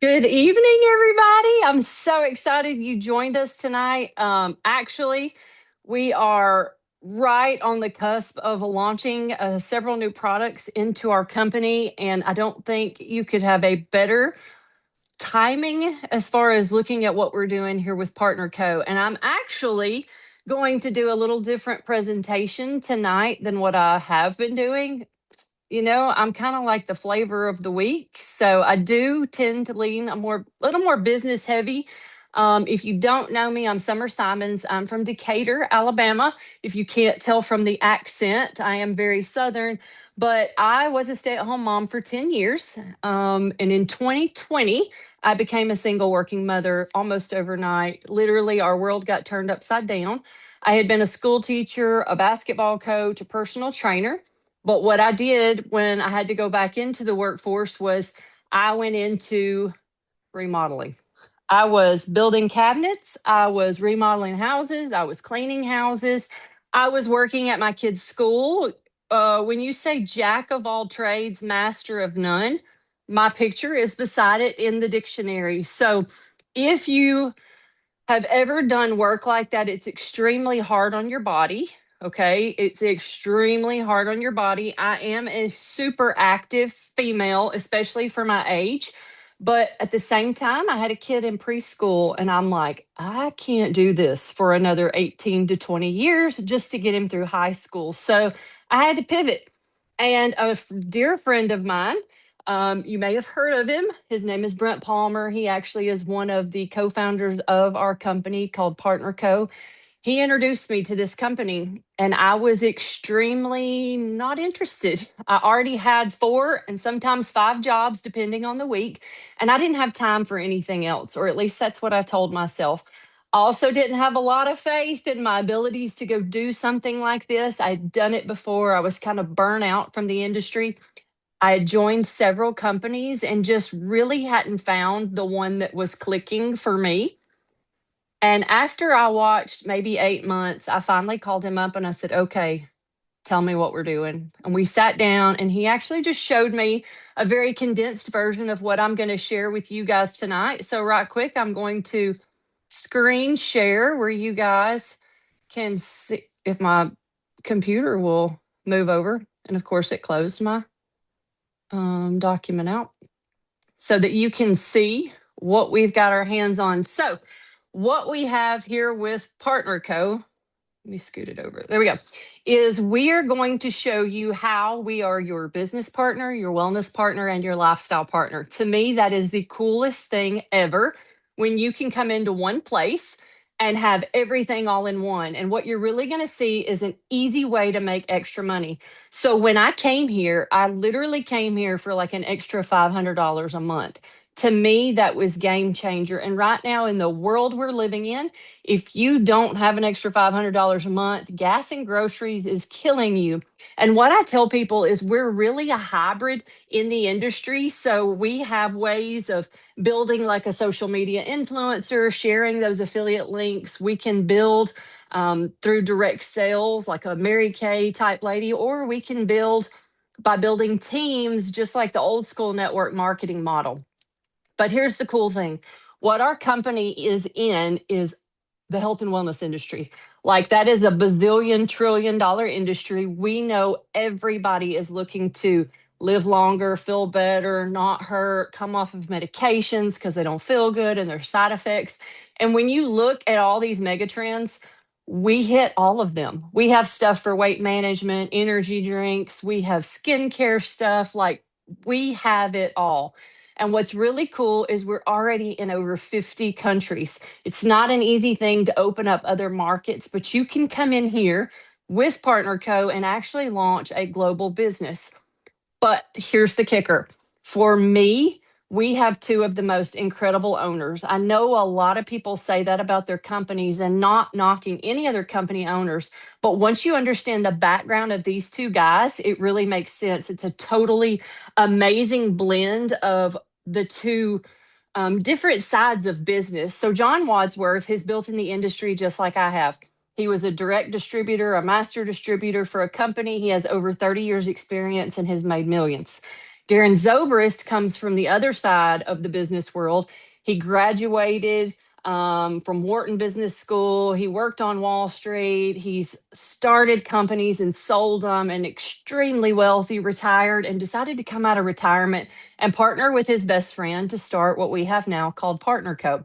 Good evening, everybody. I'm so excited you joined us tonight. Actually, we are right on the cusp of launching several new products into our company, and I don't think you could have a better timing as far as looking at what we're doing here with Partner Co. And I'm actually going to do a little different presentation tonight than what I have been doing. I'm kind of like the flavor of the week. So I do tend to lean a little more business heavy. If you don't know me, I'm Summer Simons. I'm from Decatur, Alabama. If you can't tell from the accent, I am very Southern, but I was a stay-at-home mom for 10 years. And in 2020, I became a single working mother almost overnight. Literally, our world got turned upside down. I had been a school teacher, a basketball coach, a personal trainer. But what I did when I had to go back into the workforce was I went into remodeling. I was building cabinets, I was remodeling houses, I was cleaning houses, I was working at my kids' school. When you say jack of all trades, master of none, my picture is beside it in the dictionary. So if you have ever done work like that, it's extremely hard on your body. Okay. It's extremely hard on your body. I am a super active female, especially for my age. But at the same time, I had a kid in preschool, and I'm like, I can't do this for another 18 to 20 years just to get him through high school. So I had to pivot. And dear friend of mine, you may have heard of him. His name is Brent Palmer. He actually is one of the co founders of our company called Partner Co. He introduced me to this company, and I was extremely not interested. I already had four and sometimes five jobs, depending on the week, and I didn't have time for anything else, or at least that's what I told myself. I also didn't have a lot of faith in my abilities to go do something like this. I'd done it before. I was kind of burnt out from the industry. I had joined several companies and just really hadn't found the one that was clicking for me. And after I watched maybe 8 months, I finally called him up and I said, okay, tell me what we're doing. And we sat down, and he actually just showed me a very condensed version of what I'm going to share with you guys tonight. So, right quick, I'm going to screen share where you guys can see if my computer will move over. And of course, it closed my document out so that you can see what we've got our hands on. So, what we have here with Partner Co. Let me scoot it over. There we go. Is we are going to show you how we are your business partner, your wellness partner, and your lifestyle partner. To me, that is the coolest thing ever when you can come into one place and have everything all in one. And what you're really going to see is an easy way to make extra money. So when I came here, I literally came here for like an extra $500 a month. To me, that was game changer. And right now, in the world we're living in, if you don't have an extra $500 a month, gas and groceries is killing you. And what I tell people is we're really a hybrid in the industry. So we have ways of building like a social media influencer, sharing those affiliate links. We can build through direct sales, like a Mary Kay type lady, or we can build by building teams, just like the old school network marketing model. But here's the cool thing, what our company is in is the health and wellness industry. Like that is a bazillion trillion dollar industry. We know everybody is looking to live longer, feel better, not hurt, come off of medications because they don't feel good and their side effects. And when you look at all these megatrends, we hit all of them. We have stuff for weight management, energy drinks, we have skincare stuff, like we have it all. And what's really cool is we're already in over 50 countries. It's not an easy thing to open up other markets, but you can come in here with Partner Co. and actually launch a global business. But here's the kicker. For me, we have two of the most incredible owners. I know a lot of people say that about their companies, and not knocking any other company owners. But once you understand the background of these two guys, it really makes sense. It's a totally amazing blend of the two different sides of business. So, John Wadsworth has built in the industry just like I have. He was a direct distributor, a master distributor for a company. He has over 30 years experience and has made millions. Darren Zobrist comes from the other side of the business world. He graduated from Wharton Business School. He worked on Wall Street. He's started companies and sold them, and extremely wealthy, retired, and decided to come out of retirement and partner with his best friend to start what we have now called Partner Co.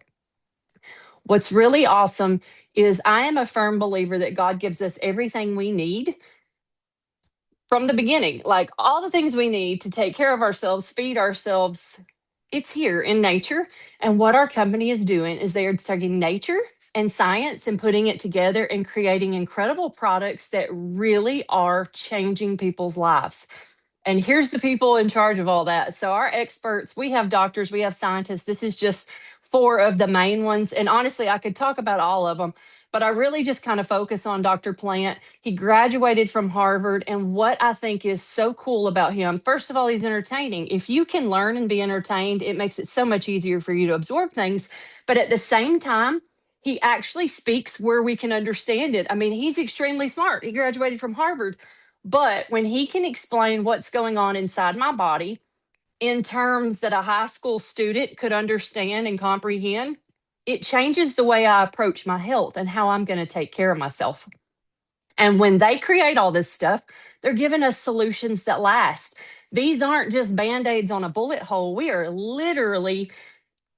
What's really awesome is I am a firm believer that God gives us everything we need from the beginning, like all the things we need to take care of ourselves, feed ourselves. It's here in nature. And what our company is doing is they are taking nature and science and putting it together and creating incredible products that really are changing people's lives. And here's the people in charge of all that. So, our experts, we have doctors, we have scientists. This is just four of the main ones. And honestly, I could talk about all of them, but I really just kind of focus on Dr. Plant. He graduated from Harvard. And what I think is so cool about him, first of all, he's entertaining. If you can learn and be entertained, it makes it so much easier for you to absorb things. But at the same time, he actually speaks where we can understand it. I mean, he's extremely smart. He graduated from Harvard. But when he can explain what's going on inside my body in terms that a high school student could understand and comprehend, it changes the way I approach my health and how I'm going to take care of myself. And when they create all this stuff, they're giving us solutions that last. These aren't just band aids on a bullet hole. We are literally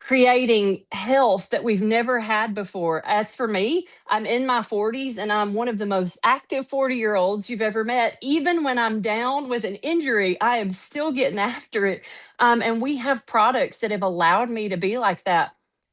creating health that we've never had before. As for me, I'm in my 40s and I'm one of the most active 40-year-olds you've ever met. Even when I'm down with an injury, I am still getting after it. And we have products that have allowed me to be like that.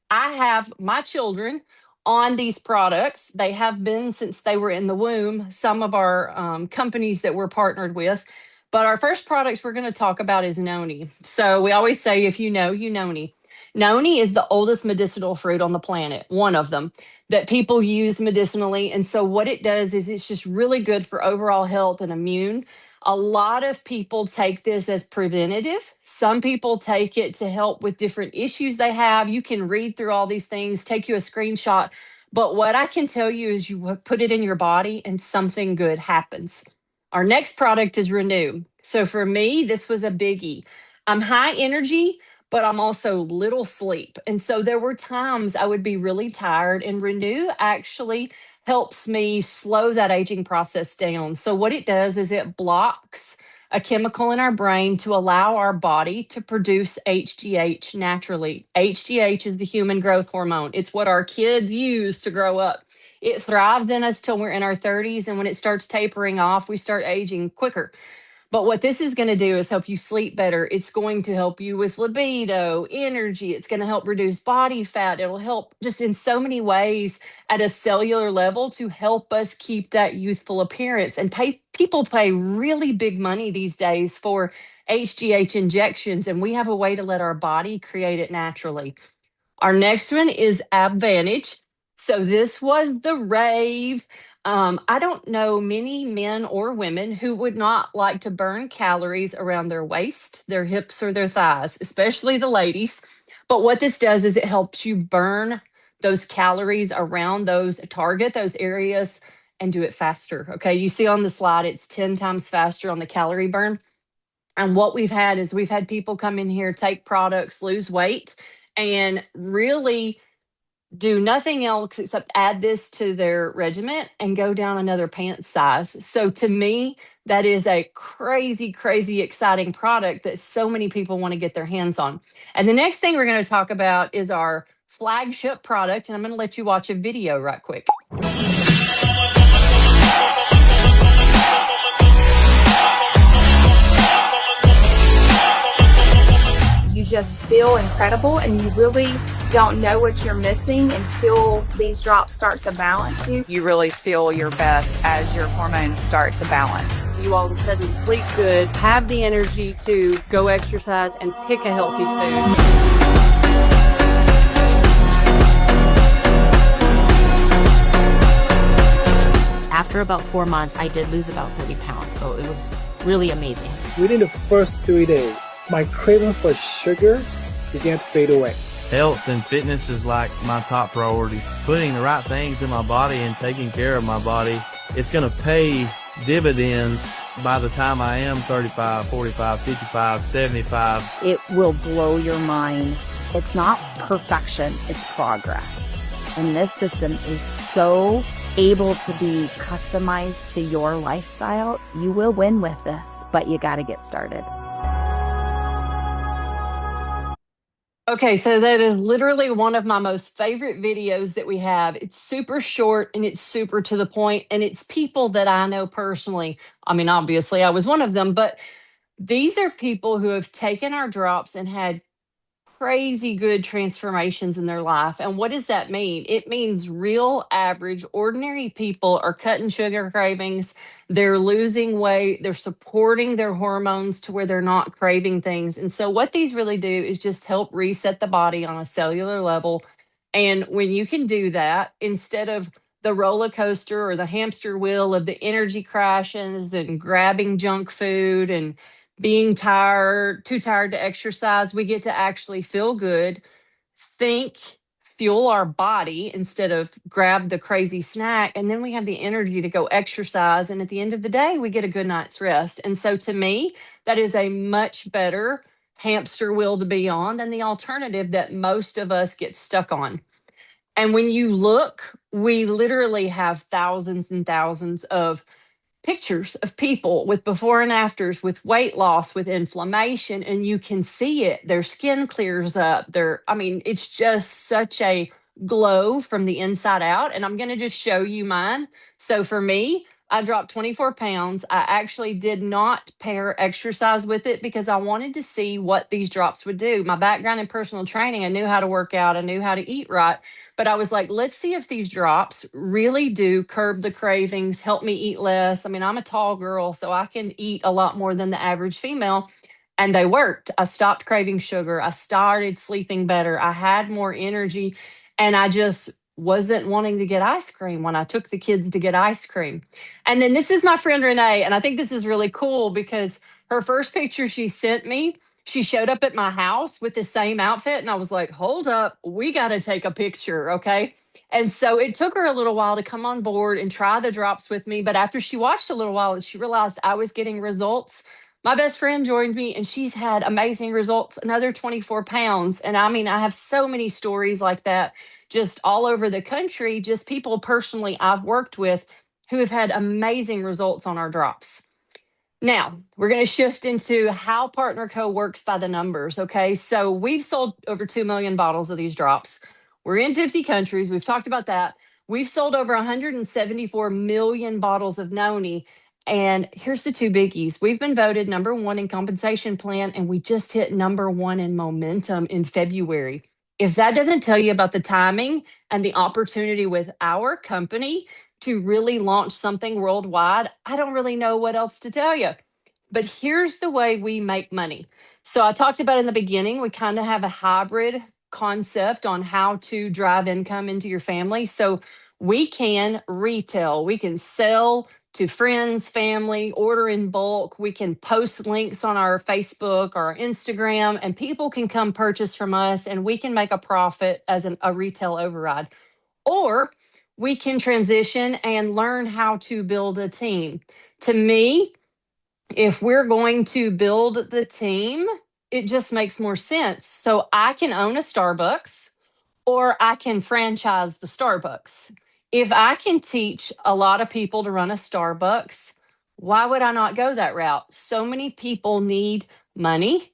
I have my children on these products. They have been since they were in the womb, some of our companies that we're partnered with. But our first product we're going to talk about is noni. So we always say, if you know, you noni. Noni is the oldest medicinal fruit on the planet, one of them that people use medicinally. And so, what it does is it's just really good for overall health and immune. A lot of people take this as preventative. Some people take it to help with different issues they have. You can read through all these things, take you a screenshot. But what I can tell you is you put it in your body and something good happens. Our next product is Renew. So, for me, this was a biggie. I'm high energy, but I'm also little sleep. And so there were times I would be really tired, and Renew actually helps me slow that aging process down. So, what it does is it blocks a chemical in our brain to allow our body to produce HGH naturally. HGH is the human growth hormone, it's what our kids use to grow up. It thrives in us till we're in our 30s. And when it starts tapering off, we start aging quicker. But what this is going to do is help you sleep better. It's going to help you with libido, energy. It's going to help reduce body fat. It'll help just in so many ways at a cellular level to help us keep that youthful appearance. And people pay really big money these days for HGH injections, and we have a way to let our body create it naturally. Our next one is Advantage. So this was the rave. I don't know many men or women who would not like to burn calories around their waist, their hips, or their thighs, especially the ladies. But what this does is it helps you burn those calories around those, target those areas and do it faster. Okay, you see on the slide, it's 10 times faster on the calorie burn. And what we've had is we've had people come in here, take products, lose weight, and really do nothing else except add this to their regimen and go down another pant size. So to me, that is a crazy, crazy exciting product that so many people want to get their hands on. And the next thing we're going to talk about is our flagship product. And I'm going to let you watch a video right quick. You just feel incredible, and you really don't know what you're missing until these drops start to balance you. You really feel your best as your hormones start to balance. You all of a sudden sleep good, have the energy to go exercise and pick a healthy food. After about 4 months, I did lose about 30 pounds, so it was really amazing. Within the first 3 days, my craving for sugar began to fade away. Health and fitness is like my top priority. Putting the right things in my body and taking care of my body, it's going to pay dividends By the time I am 35, 45, 55, 75, It will blow your mind. It's not perfection, it's progress. And this system is so able to be customized to your lifestyle. You will win with this, but you got to get started. Okay, so that is literally one of my most favorite videos that we have. It's super short and it's super to the point, and it's people that I know personally. I mean, obviously, I was one of them, but these are people who have taken our drops and had crazy good transformations in their life. And what does that mean? It means real, average, ordinary people are cutting sugar cravings. They're losing weight. They're supporting their hormones to where they're not craving things. And so, what these really do is just help reset the body on a cellular level. And when you can do that, instead of the roller coaster or the hamster wheel of the energy crashes and grabbing junk food and being tired, too tired to exercise, we get to actually feel good, think, fuel our body instead of grab the crazy snack. And then we have the energy to go exercise. And at the end of the day, we get a good night's rest. And so to me, that is a much better hamster wheel to be on than the alternative that most of us get stuck on. And when you look, we literally have thousands and thousands of pictures of people with before and afters, with weight loss, with inflammation, and you can see it. Their skin clears up. I mean, it's just such a glow from the inside out. And I'm going to just show you mine. So for me, I dropped 24 pounds. I actually did not pair exercise with it because I wanted to see what these drops would do. My background in personal training, I knew how to work out, I knew how to eat right. But I was like, let's see if these drops really do curb the cravings, help me eat less. I mean, I'm a tall girl, so I can eat a lot more than the average female. And they worked. I stopped craving sugar. I started sleeping better. I had more energy. And I just wasn't wanting to get ice cream when I took the kids to get ice cream. And then this is my friend Renee. And I think this is really cool because her first picture she sent me, she showed up at my house with the same outfit. And I was like, hold up, we got to take a picture. Okay. And so it took her a little while to come on board and try the drops with me. But after she watched a little while and she realized I was getting results, my best friend joined me and she's had amazing results, another 24 pounds. And I mean, I have so many stories like that just all over the country, just people personally I've worked with who have had amazing results on our drops. Now, we're going to shift into how Partner Co works by the numbers. Okay. So we've sold over 2 million bottles of these drops. We're in 50 countries. We've talked about that. We've sold over 174 million bottles of Noni. And here's the two biggies. We've been voted number one in compensation plan, and we just hit number one in momentum in February. If that doesn't tell you about the timing and the opportunity with our company to really launch something worldwide, I don't really know what else to tell you. But here's the way we make money. So I talked about in the beginning, we kind of have a hybrid concept on how to drive income into your family. So we can retail, we can sell to friends, family, order in bulk. We can post links on our Facebook or our Instagram, and people can come purchase from us, and we can make a profit as a retail override. Or we can transition and learn how to build a team. To me, if we're going to build the team, it just makes more sense. So I can own a Starbucks or I can franchise the Starbucks. If I can teach a lot of people to run a Starbucks, why would I not go that route? So many people need money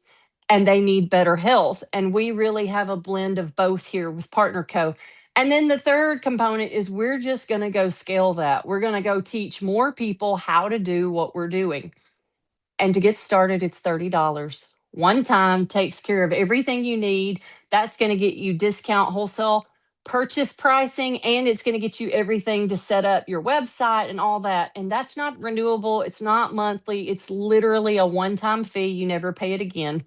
and they need better health. And we really have a blend of both here with Partner Co. And then the third component is we're just going to go scale that. We're going to go teach more people how to do what we're doing. And to get started, it's $30. One time takes care of everything you need. That's going to get you discount wholesale purchase pricing, and it's going to get you everything to set up your website and all that. And that's not renewable. It's not monthly. It's literally a one-time fee. You never pay it again.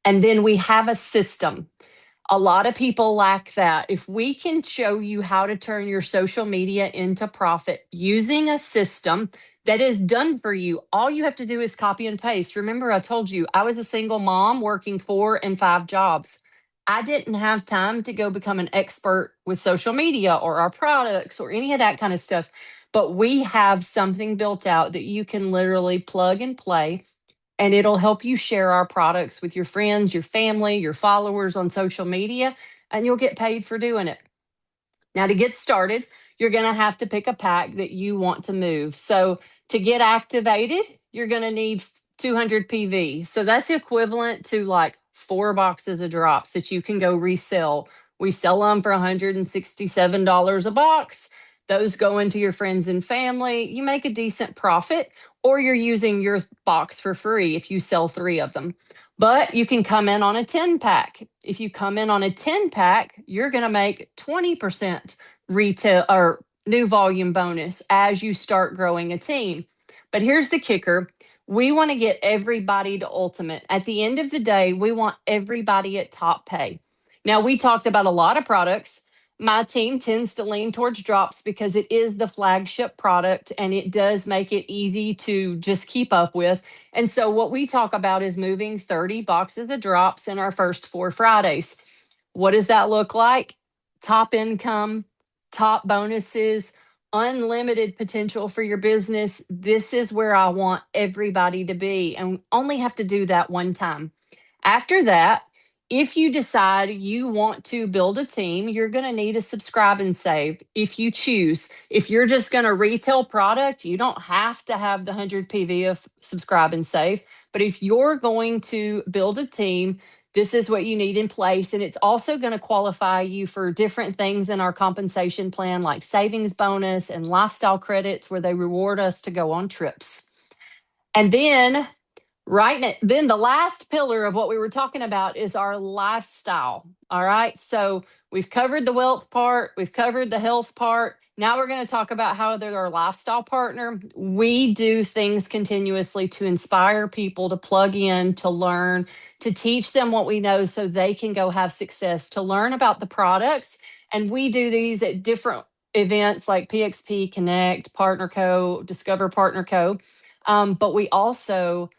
And then we have a system. A lot of people lack that. If we can show you how to turn your social media into profit using a system that is done for you, all you have to do is copy and paste. Remember, I told you I was a single mom working 4 and 5 jobs. I didn't have time to go become an expert with social media or our products or any of that kind of stuff. but we have something built out that you can literally plug and play, and it'll help you share our products with your friends, your family, your followers on social media, and you'll get paid for doing it. Now, to get started, you're going to have to pick a pack that you want to move. So, to get activated, you're going to need 200 PV. So, that's equivalent to like 4 boxes of drops that you can go resell. We sell them for $167 a box. Those go into your friends and family. You make a decent profit, or you're using your box for free if you sell 3 of them. But you can come in on a 10 pack. If you come in on a 10 pack, you're going to make 20% retail or new volume bonus as you start growing a team. But here's the kicker: we want to get everybody to ultimate. At the end of the day, we want everybody at top pay. Now, we talked about a lot of products. My team tends to lean towards drops because it is the flagship product and it does make it easy to just keep up with. And so, what we talk about is moving 30 boxes of drops in our first 4 Fridays. What does that look like? Top income, top bonuses, unlimited potential for your business. This is where I want everybody to be, and only have to do that one time. After that, if you decide you want to build a team, you're going to need a subscribe and save if you choose. If you're just going to retail product, you don't have to have the 100 PV of subscribe and save. But if you're going to build a team, this is what you need in place. And it's also going to qualify you for different things in our compensation plan, like savings bonus and lifestyle credits, where they reward us to go on trips. And then then the last pillar of what we were talking about is our lifestyle. All right. So we've covered the wealth part, we've covered the health part. Now we're going to talk about how they're our lifestyle partner. We do things continuously to inspire people to plug in, to learn, to teach them what we know so they can go have success, to learn about the products. And we do these at different events like PXP Connect, Partner Co, Discover Partner Co. But we also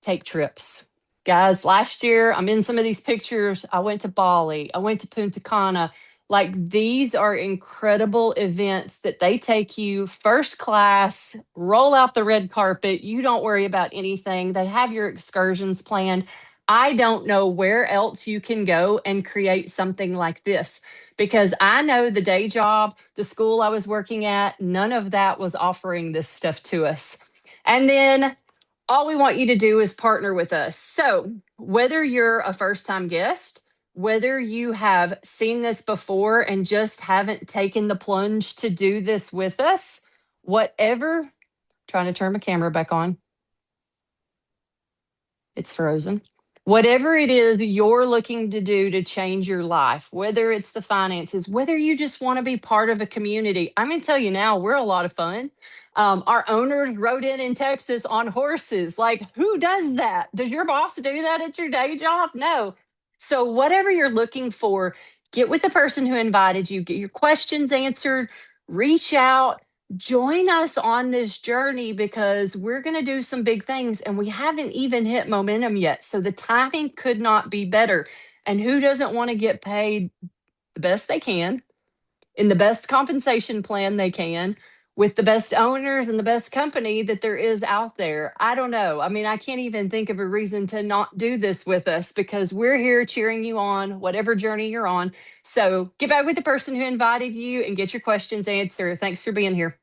take trips. Guys, last year, I'm in some of these pictures. I went to Bali, I went to Punta Cana. Like, these are incredible events that they take you first class, roll out the red carpet. You don't worry about anything. They have your excursions planned. I don't know where else you can go and create something like this, because I know the day job, the school I was working at, none of that was offering this stuff to us. And then all we want you to do is partner with us. So, whether you're a first time guest, whether you have seen this before and just haven't taken the plunge to do this with us, whatever, trying to turn my camera back on. It's frozen. Whatever it is you're looking to do to change your life, whether it's the finances, whether you just want to be part of a community, I'm going to tell you now, we're a lot of fun. Our owners rode in Texas on horses. Like, who does that? Does your boss do that at your day job? No. So, whatever you're looking for, get with the person who invited you, get your questions answered, reach out. Join us on this journey, because we're going to do some big things and we haven't even hit momentum yet. So the timing could not be better. And who doesn't want to get paid the best they can, in the best compensation plan they can, with the best owners and the best company that there is out there? I don't know. I mean, I can't even think of a reason to not do this with us, because we're here cheering you on, whatever journey you're on. So get back with the person who invited you and get your questions answered. Thanks for being here.